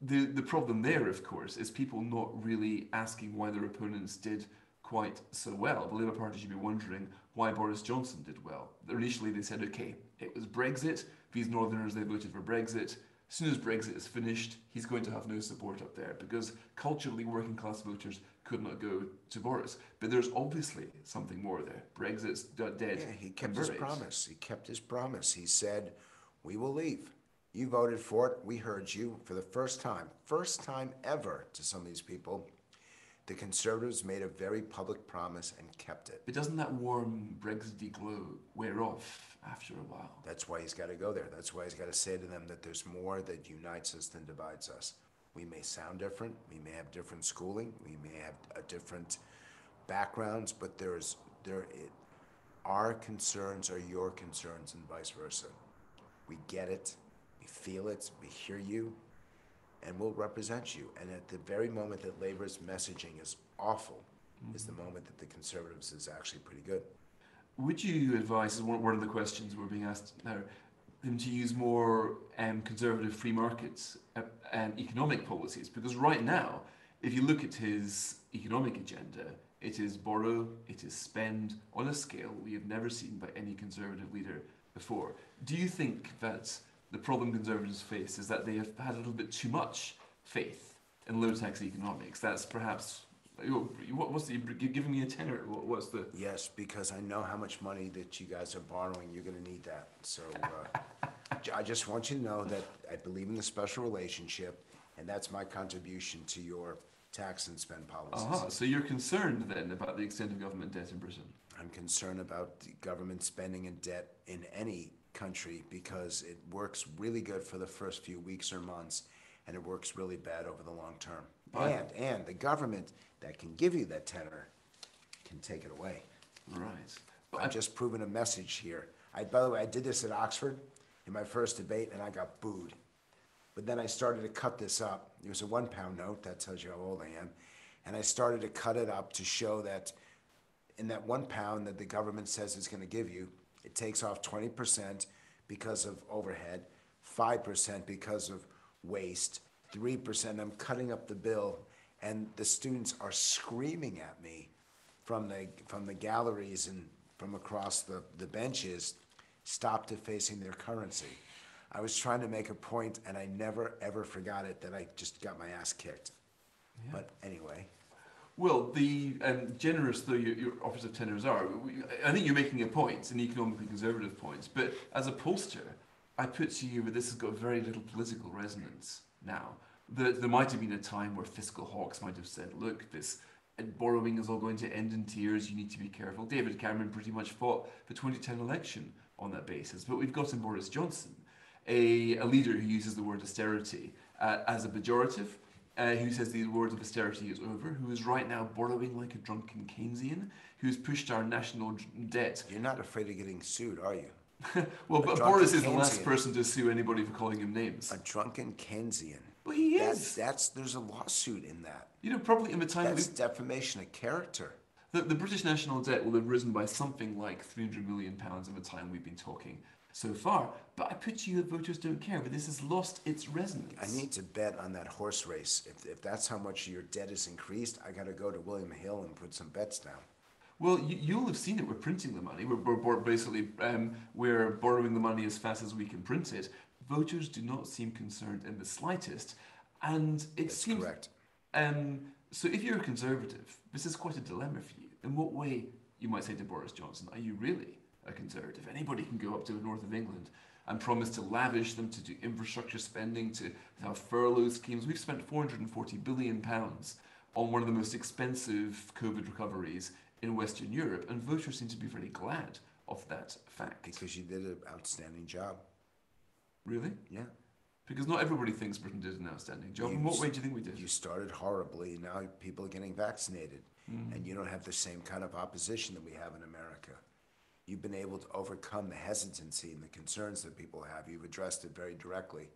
the problem there, of course, is people not really asking why their opponents did quite so well. The Labour Party should be wondering why Boris Johnson did well. Initially they said, okay, it was Brexit. These Northerners, they voted for Brexit. As soon as Brexit is finished, he's going to have no support up there because culturally working class voters could not go to Boris. But there's obviously something more there. Brexit's dead. Yeah, he kept his promise. He kept his promise. He said, we will leave. You voted for it. We heard you for the first time ever to some of these people. The Conservatives made a very public promise and kept it. But doesn't that warm Brexit glow wear off after a while? That's why he's got to go there. That's why he's got to say to them that there's more that unites us than divides us. We may sound different. We may have different schooling. We may have different backgrounds, but our concerns are your concerns and vice versa. We get it. We feel it. We hear you. And we'll represent you. And at the very moment that Labor's messaging is awful, is the moment that the Conservatives is actually pretty good. Would you advise, as one of the questions we're being asked now, them to use more conservative free markets and economic policies? Because right now, if you look at his economic agenda, it is borrow, it is spend on a scale we have never seen by any Conservative leader before. Do you think that the problem Conservatives face is that they have had a little bit too much faith in low-tax economics? That's perhaps... You're giving me a tenor. What's the... Yes, because I know how much money that you guys are borrowing. You're going to need that. So I just want you to know that I believe in the special relationship, and that's my contribution to your tax and spend policies. So you're concerned then about the extent of government debt in Britain? I'm concerned about the government spending and debt in any country because it works really good for the first few weeks or months, and it works really bad over the long term. And the government that can give you that tenor can take it away. Right. I'm just proving a message here. By the way, I did this at Oxford in my first debate, and I got booed. But then I started to cut this up. It was a £1 note. That tells you how old I am. And I started to cut it up to show that in that £1 that the government says it's going to give you, it takes off 20% because of overhead, 5% because of waste, 3%. I'm cutting up the bill, and the students are screaming at me from the galleries and from across the benches, stop defacing their currency. I was trying to make a point, and I never, ever forgot it, that I just got my ass kicked. Yeah. But anyway. Well, the generous though your offers of tenors are, I think you're making a point, an economically conservative point, but as a pollster, I put to you that this has got very little political resonance now. There might have been a time where fiscal hawks might have said, look, this and borrowing is all going to end in tears, you need to be careful. David Cameron pretty much fought the 2010 election on that basis. But we've got in Boris Johnson, a leader who uses the word austerity as a pejorative, who says the word of austerity is over, who is right now borrowing like a drunken Keynesian, who's pushed our national debt. You're not afraid of getting sued, are you? Well, but Boris is the last person to sue anybody for calling him names. A drunken Keynesian. Well, he is. There's a lawsuit in that. You know, probably in the time... That's defamation of character. The British national debt will have risen by something like £300 million in the time we've been talking so far. But I put to you that voters don't care, but this has lost its resonance. I need to bet on that horse race. If that's how much your debt has increased, I got to go to William Hill and put some bets down. Well, you'll have seen it. We're printing the money. We're basically we're borrowing the money as fast as we can print it. Voters do not seem concerned in the slightest, and it That's seems correct. So if you're a Conservative, this is quite a dilemma for you. In what way, you might say to Boris Johnson, are you really a Conservative? Anybody can go up to the north of England and promise to lavish them, to do infrastructure spending, to have furlough schemes. We've spent £440 billion on one of the most expensive COVID recoveries in Western Europe, and voters seem to be very glad of that fact. Because you did an outstanding job. Really? Yeah. Because not everybody thinks Britain did an outstanding job. In what way do you think we did? You started horribly. Now people are getting vaccinated. And you don't have the same kind of opposition that we have in America. You've been able to overcome the hesitancy and the concerns that people have. You've addressed it very directly.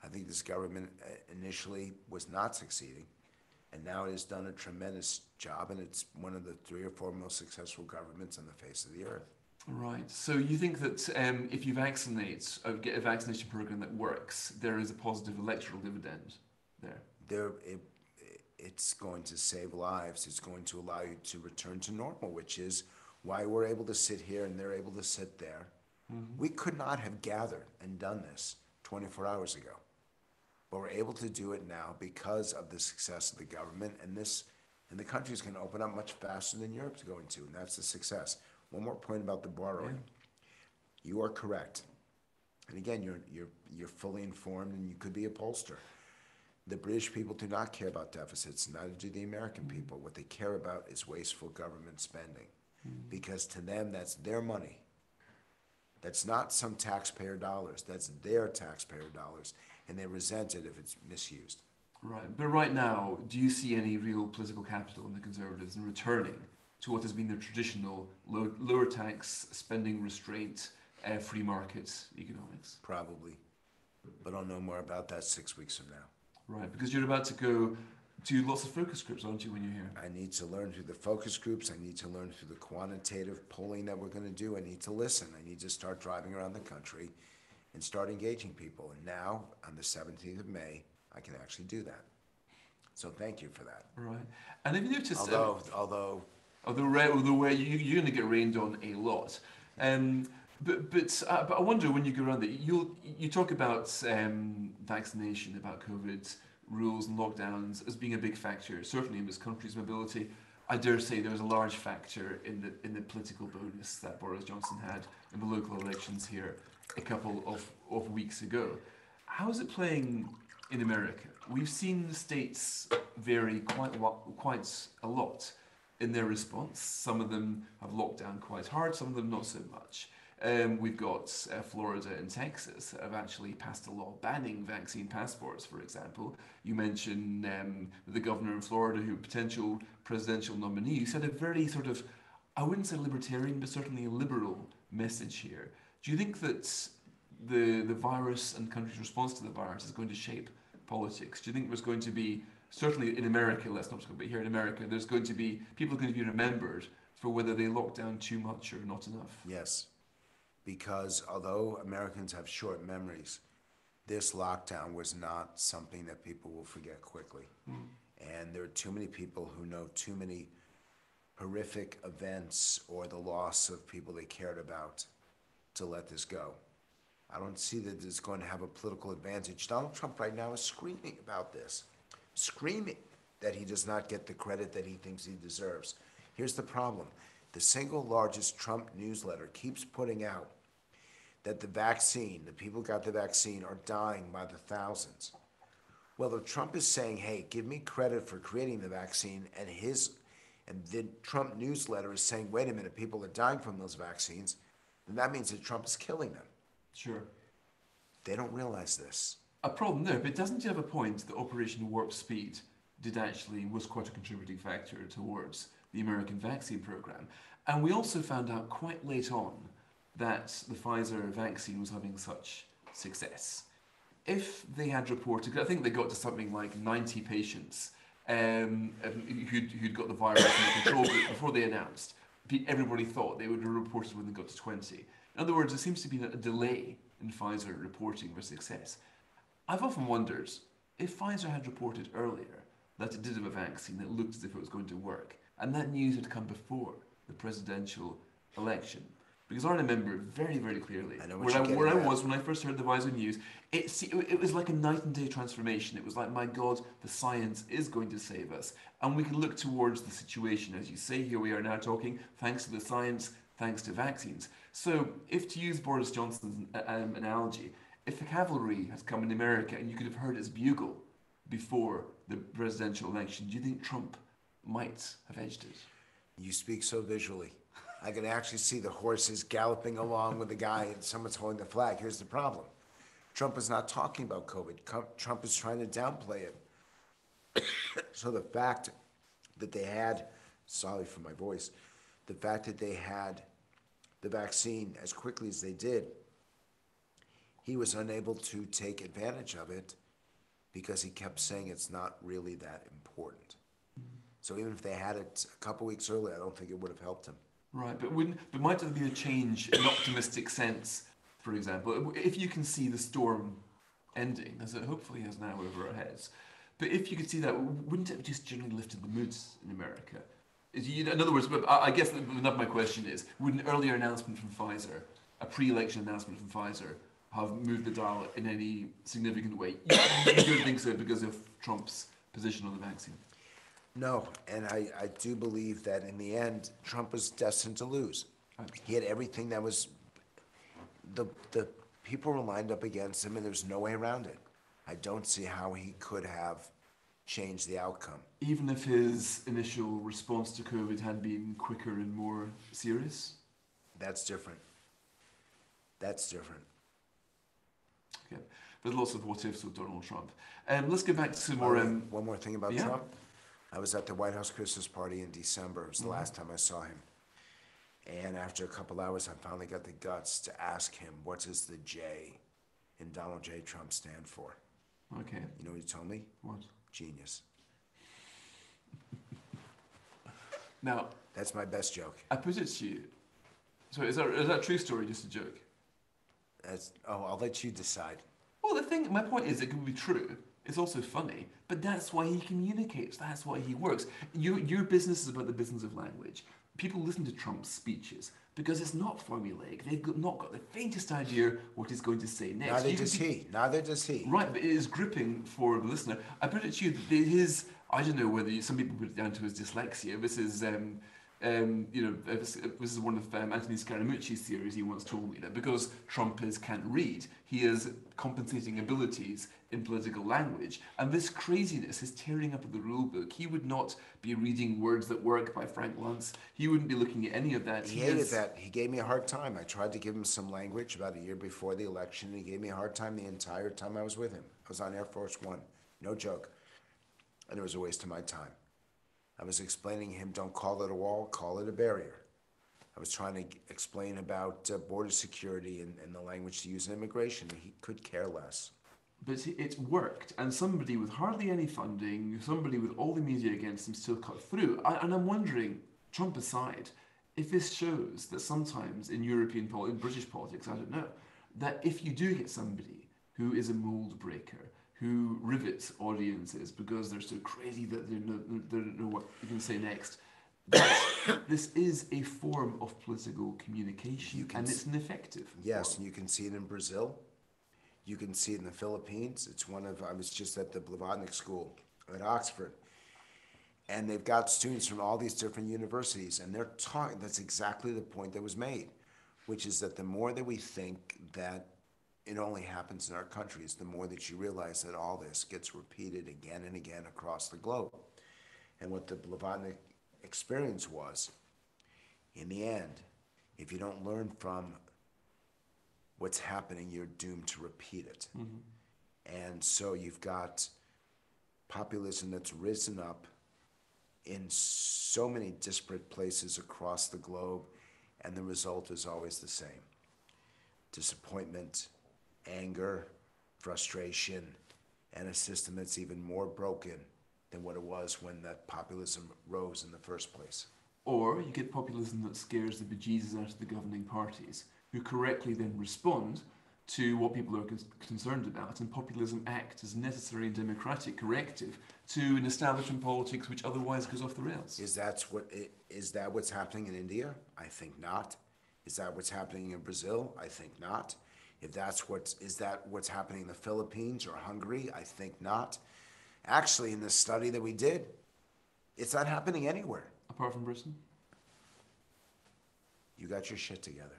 I think this government initially was not succeeding. And now it has done a tremendous job, and it's one of the 3 or 4 most successful governments on the face of the earth. Right. So you think that if you vaccinate, or get a vaccination program that works, there is a positive electoral dividend there? It's going to save lives. It's going to allow you to return to normal, which is why we're able to sit here and they're able to sit there. We could not have gathered and done this 24 hours ago. But we're able to do it now because of the success of the government, and the country is going to open up much faster than Europe's going to, and that's the success. One more point about the borrowing. Yeah. You are correct. And again, you're fully informed, and you could be a pollster. The British people do not care about deficits, neither do the American people. What they care about is wasteful government spending, because to them, that's their money. That's not some taxpayer dollars. That's their taxpayer dollars, and they resent it if it's misused. Right. But right now, do you see any real political capital in the Conservatives in returning to what has been their traditional lower tax, spending restraint, free market economics? Probably. But I'll know more about that 6 weeks from now. Right, because you're about to go to lots of focus groups, aren't you, when you're here? I need to learn through the focus groups. I need to learn through the quantitative polling that we're going to do. I need to listen. I need to start driving around the country and start engaging people. And now, on the 17th of May, I can actually do that. So thank you for that. Right. And have you noticed... Although you're going to get rained on a lot. But I wonder, when you go around there, you talk about vaccination, about COVID rules and lockdowns as being a big factor, certainly in this country's mobility. I dare say there's a large factor in the political bonus that Boris Johnson had in the local elections here a couple of weeks ago. How is it playing in America? We've seen the states vary quite a lot in their response. Some of them have locked down quite hard, some of them not so much. We've got Florida and Texas that have actually passed a law banning vaccine passports, for example. You mentioned the governor in Florida, who potential presidential nominee, who said a very sort of, I wouldn't say libertarian, but certainly a liberal message here. Do you think that the virus and country's response to the virus is going to shape politics? Do you think there's going to be, certainly in America, let's not talk about here in America, there's going to be, people are going to be remembered for whether they lock down too much or not enough? Yes. Because although Americans have short memories, this lockdown was not something that people will forget quickly. And there are too many people who know too many horrific events or the loss of people they cared about to let this go. I don't see that it's going to have a political advantage. Donald Trump right now is screaming about this, screaming that he does not get the credit that he thinks he deserves. Here's the problem. The single largest Trump newsletter keeps putting out that the people who got the vaccine are dying by the thousands. Well, if Trump is saying, hey, give me credit for creating the vaccine, and his and the Trump newsletter is saying, wait a minute, people are dying from those vaccines, then that means that Trump is killing them. Sure. They don't realize this. A problem there, but doesn't he have a point that Operation Warp Speed was quite a contributing factor towards the American vaccine program? And we also found out quite late on that the Pfizer vaccine was having such success. If they had reported, I think they got to something like 90 patients who'd got the virus in the control group before they announced, everybody thought they would have reported when they got to 20. In other words, there seems to be a delay in Pfizer reporting their success. I've often wondered, if Pfizer had reported earlier that it did have a vaccine that looked as if it was going to work, and that news had come before the presidential election. Because I remember very, very clearly where I was when I first heard the Pfizer news. It was like a night and day transformation. It was like, my God, the science is going to save us. And we can look towards the situation. As you say, here we are now talking, thanks to the science, thanks to vaccines. So, if to use Boris Johnson's analogy, if the cavalry has come in America and you could have heard its bugle before the presidential election, do you think Trump might have edged it? You speak so visually. I can actually see the horses galloping along with the guy and someone's holding the flag. Here's the problem. Trump is not talking about COVID. Trump is trying to downplay it. So the fact that they had, sorry for my voice, the fact that they had the vaccine as quickly as they did, he was unable to take advantage of it because he kept saying it's not really that important. So even if they had it a couple weeks earlier, I don't think it would have helped him. Right, but might there be a change, an optimistic sense, for example, if you can see the storm ending, as it hopefully has now over our heads, but if you could see that, wouldn't it have just generally lifted the moods in America? In other words, I guess enough my question is, would an earlier announcement from Pfizer, a pre-election announcement from Pfizer, have moved the dial in any significant way? You don't think so because of Trump's position on the vaccine? No, and I do believe that in the end, Trump was destined to lose. He had everything that was, the people were lined up against him and there's no way around it. I don't see how he could have changed the outcome. Even if his initial response to COVID had been quicker and more serious? That's different. That's different. Okay. There's lots of what ifs with Donald Trump. Let's get back to some more... One more thing about Trump. I was at the White House Christmas party in December. It was the last time I saw him. And after a couple hours, I finally got the guts to ask him, what does the J in Donald J. Trump stand for? Okay. You know what he told me? What? Genius. Now... That's my best joke. I put it to you. So is that a true story, just a joke? I'll let you decide. Well, my point is, it can be true. It's also funny, but that's why he communicates. That's why he works. Your business is about the business of language. People listen to Trump's speeches because it's not formulaic. They've not got the faintest idea what he's going to say next. Neither does he. Right, but it is gripping for the listener. I put it to you that I don't know whether some people put it down to his dyslexia. This is this is one of Anthony Scaramucci's theories. He once told me that because Trump can't read, he has compensating abilities in political language, and this craziness is tearing up at the rule book. He would not be reading Words That Work by Frank Luntz. He wouldn't be looking at any of that. He hated that. He gave me a hard time. I tried to give him some language about a year before the election, and he gave me a hard time the entire time I was with him. I was on Air Force One. No joke. And it was a waste of my time. I was explaining to him, don't call it a wall, call it a barrier. I was trying to explain about border security and the language to use in immigration. He could care less. But it worked, and somebody with hardly any funding, somebody with all the media against him still cut through. And I'm wondering, Trump aside, if this shows that sometimes in in British politics, I don't know, that if you do get somebody who is a mold breaker, who rivets audiences because they're so crazy that they don't know what you can say next, this is a form of political communication, and it's ineffective. Yes, and you can see it in Brazil. You can see it in the Philippines. I was just at the Blavatnik School at Oxford, and they've got students from all these different universities, and they're talking, that's exactly the point that was made, which is that the more that we think that it only happens in our countries, the more that you realize that all this gets repeated again and again across the globe. And what the Blavatnik experience was, in the end, if you don't learn from what's happening, you're doomed to repeat it. And so you've got populism that's risen up in so many disparate places across the globe, and the result is always the same. Disappointment, anger, frustration, and a system that's even more broken than what it was when that populism rose in the first place. Or you get populism that scares the bejesus out of the governing parties, who correctly then respond to what people are concerned about, and populism acts as necessary and democratic corrective to an establishment politics which otherwise goes off the rails. Is that what's happening in India? I think not. Is that what's happening in Brazil? I think not. Is that what's happening in the Philippines or Hungary? I think not. Actually, in this study that we did, it's not happening anywhere. Apart from Britain? You got your shit together.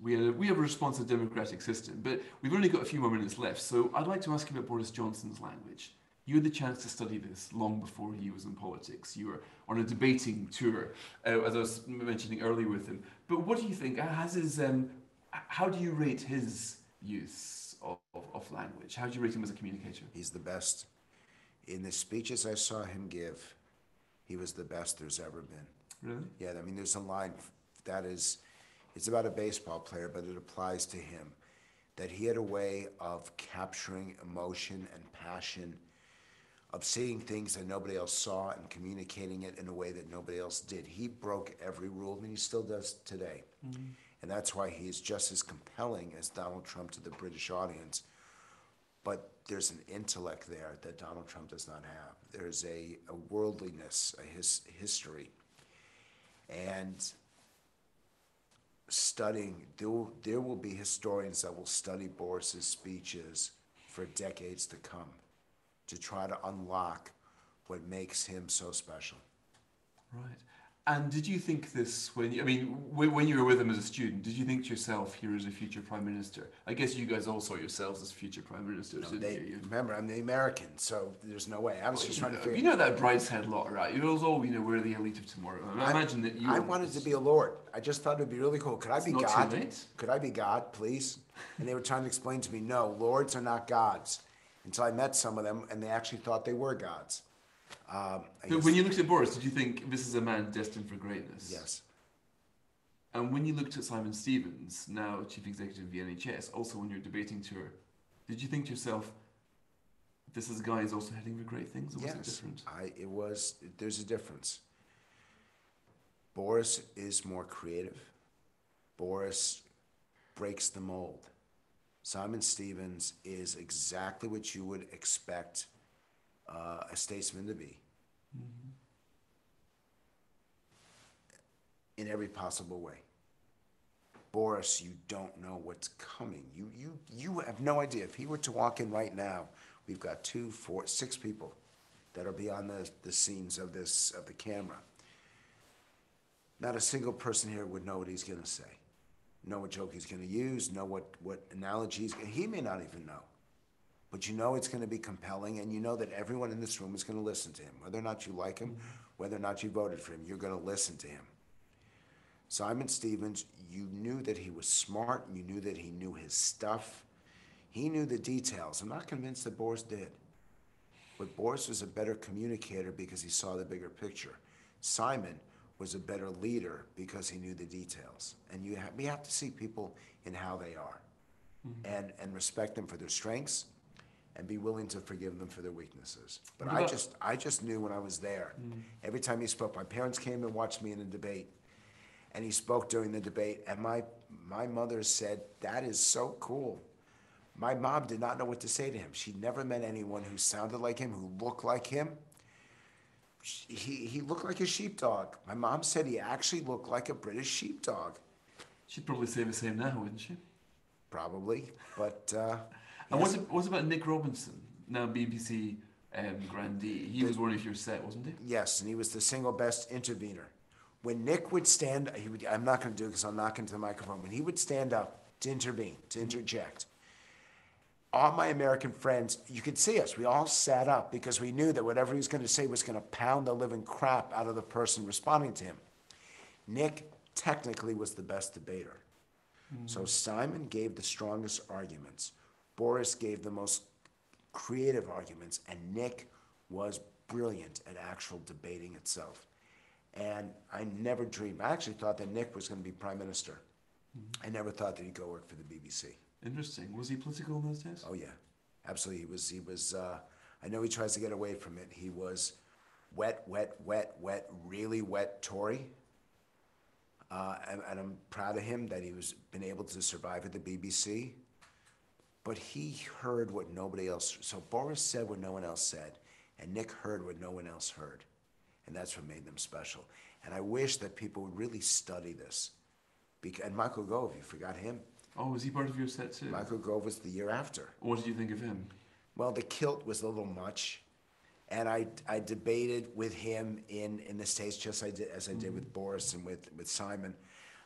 We have a responsive democratic system, but we've only got a few more minutes left, so I'd like to ask you about Boris Johnson's language. You had the chance to study this long before he was in politics. You were on a debating tour, as I was mentioning earlier with him. But what do you think? How do you rate his use of language? How do you rate him as a communicator? He's the best. In the speeches I saw him give, he was the best there's ever been. Really? Yeah, I mean, there's a line that is, it's about a baseball player, but it applies to him, that he had a way of capturing emotion and passion, of seeing things that nobody else saw and communicating it in a way that nobody else did. He broke every rule, and he still does today. And that's why he's just as compelling as Donald Trump to the British audience. But there's an intellect there that Donald Trump does not have. There's a worldliness, a history. And studying, there will be historians that will study Boris's speeches for decades to come to try to unlock what makes him so special. Right. And did you think this when you were with him as a student, did you think to yourself, here is a future prime minister? I guess you guys all saw yourselves as future prime ministers, didn't you? Remember, I'm the American, so there's no way. I was just trying to figure. You know that brideshead lot, right? It was all, we're the elite of tomorrow. And I imagine that you... I wanted to be a lord. I just thought it would be really cool. Could I be God? Not too late. Could I be God, please? And they were trying to explain to me, no, lords are not gods. Until I met some of them, and they actually thought they were gods. When you looked at Boris, did you think this is a man destined for greatness? Yes. And when you looked at Simon Stevens, now Chief Executive of the NHS, also on your debating tour, did you think to yourself, this is a guy who's also heading for great things, or was it different? There's a difference. Boris is more creative. Boris breaks the mold. Simon Stevens is exactly what you would expect a statesman to be, in every possible way. Boris, you don't know what's coming. You have no idea. If he were to walk in right now, we've got 2, 4, 6 people that are beyond the scenes of the camera. Not a single person here would know what he's going to say, know what joke he's going to use, know what analogies. He may not even know. But you know it's going to be compelling, and you know that everyone in this room is going to listen to him. Whether or not you like him, whether or not you voted for him, you're going to listen to him. Simon Stevens, you knew that he was smart, and you knew that he knew his stuff. He knew the details. I'm not convinced that Boris did. But Boris was a better communicator because he saw the bigger picture. Simon was a better leader because he knew the details. And we have to see people in how they are, and respect them for their strengths, and be willing to forgive them for their weaknesses. But I just knew when I was there, every time he spoke, my parents came and watched me in a debate, and he spoke during the debate, and my mother said, that is so cool. My mom did not know what to say to him. She'd never met anyone who sounded like him, who looked like him. He looked like a sheepdog. My mom said he actually looked like a British sheepdog. She'd probably say the same now, wouldn't she? Probably, but... And what about Nick Robinson, now BBC grandee? He was one of your set, wasn't he? Yes, and he was the single best intervener. When Nick would stand, I'm not going to do it because I'll knock into the microphone. When he would stand up to intervene, to interject, all my American friends, you could see us, we all sat up because we knew that whatever he was going to say was going to pound the living crap out of the person responding to him. Nick technically was the best debater. So Simon gave the strongest arguments. Boris gave the most creative arguments, and Nick was brilliant at actual debating itself. And I never dreamed, I actually thought that Nick was going to be prime minister. I never thought that he'd go work for the BBC. Interesting. Was he political in those days? Oh yeah, absolutely. He was, I know he tries to get away from it. He was wet, really wet Tory. And I'm proud of him that he was been able to survive at the BBC. But he heard what nobody else, so Boris said what no one else said, and Nick heard what no one else heard. And that's what made them special. And I wish that people would really study this. And Michael Gove, you forgot him. Oh, was he part of your set too? Michael Gove was the year after. What did you think of him? Well, the kilt was a little much. And I debated with him in the States just as I did with Boris and with Simon.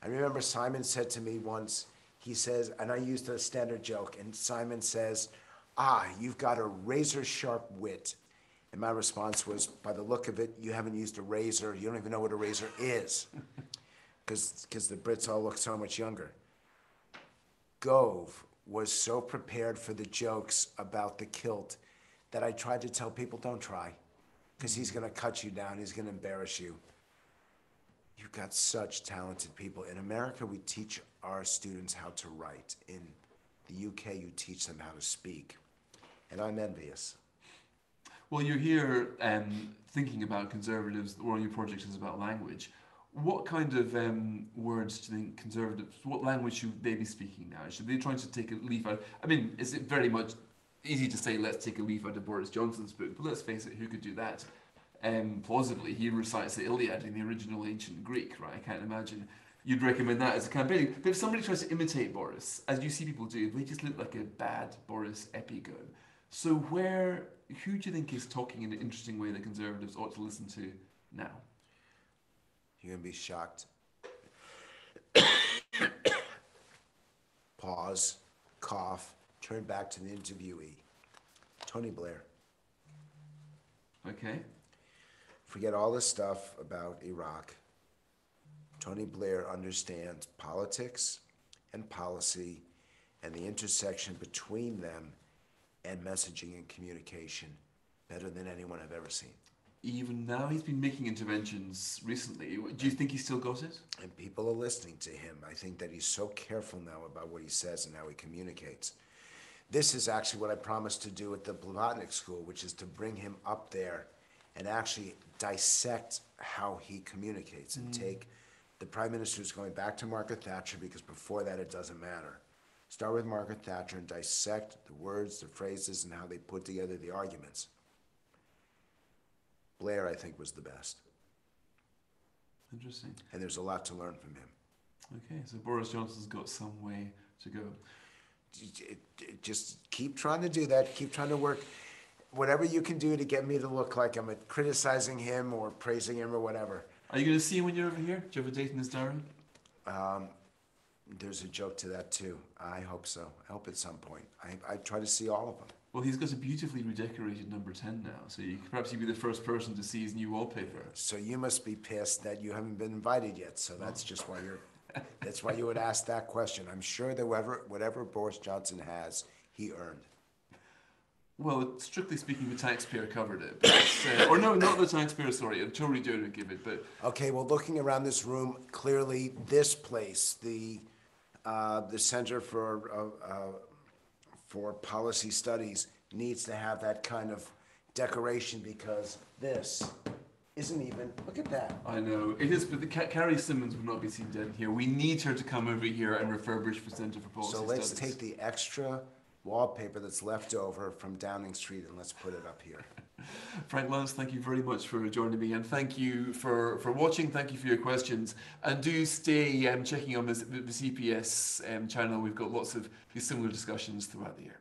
I remember Simon said to me once, he says, and I used a standard joke, and Simon says, you've got a razor sharp wit. And my response was, by the look of it, you haven't used a razor. You don't even know what a razor is. Because the Brits all look so much younger. Gove was so prepared for the jokes about the kilt that I tried to tell people, don't try, because he's going to cut you down, he's going to embarrass you. You've got such talented people. In America, we teach our students how to write. In the UK, you teach them how to speak. And I'm envious. Well, you're here thinking about conservatives, one of your projects is about language. What kind of words do you think conservatives, what language should they be speaking now? Should they try to take a leaf out? I mean, is it very much easy to say, let's take a leaf out of Boris Johnson's book, but let's face it, who could do that? Plausibly, he recites the Iliad in the original ancient Greek, right? I can't imagine you'd recommend that as a campaign. But if somebody tries to imitate Boris, as you see people do, they just look like a bad Boris epigon. So who do you think is talking in an interesting way that conservatives ought to listen to now? You're going to be shocked. Pause, cough, turn back to the interviewee. Tony Blair. Okay. Forget all this stuff about Iraq. Tony Blair understands politics and policy and the intersection between them and messaging and communication better than anyone I've ever seen. Even now, he's been making interventions recently. Do you think he's still got it? And people are listening to him. I think that he's so careful now about what he says and how he communicates. This is actually what I promised to do at the Blavatnik School, which is to bring him up there and actually dissect how he communicates and take the Prime Minister who's going back to Margaret Thatcher, because before that it doesn't matter. Start with Margaret Thatcher and dissect the words, the phrases, and how they put together the arguments. Blair, I think, was the best. Interesting. And there's a lot to learn from him. Okay, so Boris Johnson's got some way to go. Just keep trying to do that. Keep trying to work whatever you can do to get me to look like I'm criticizing him or praising him or whatever. Are you going to see him when you're over here? Do you have a date in his diary? There's a joke to that too. I hope so. I hope at some point. I try to see all of them. Well, he's got a beautifully redecorated number 10 now, so perhaps you'd be the first person to see his new wallpaper. So you must be pissed that you haven't been invited yet. So that's just why that's why you would ask that question. I'm sure that whatever Boris Johnson has, he earned. Well, strictly speaking, the taxpayer covered it. But or no, not the taxpayer, sorry. I'm totally joking, give it, but... Okay, well, looking around this room, clearly this place, the Center for Policy Studies, needs to have that kind of decoration, because this isn't even, look at that. I know, it is, but Carrie Simmons would not be seen dead here. We need her to come over here and refurbish the Center for Policy Studies. So let's take the extra wallpaper that's left over from Downing Street and let's put it up here. Frank Luntz, thank you very much for joining me, and thank you for watching. Thank you for your questions, and do stay checking on the CPS channel. We've got lots of these similar discussions throughout the year.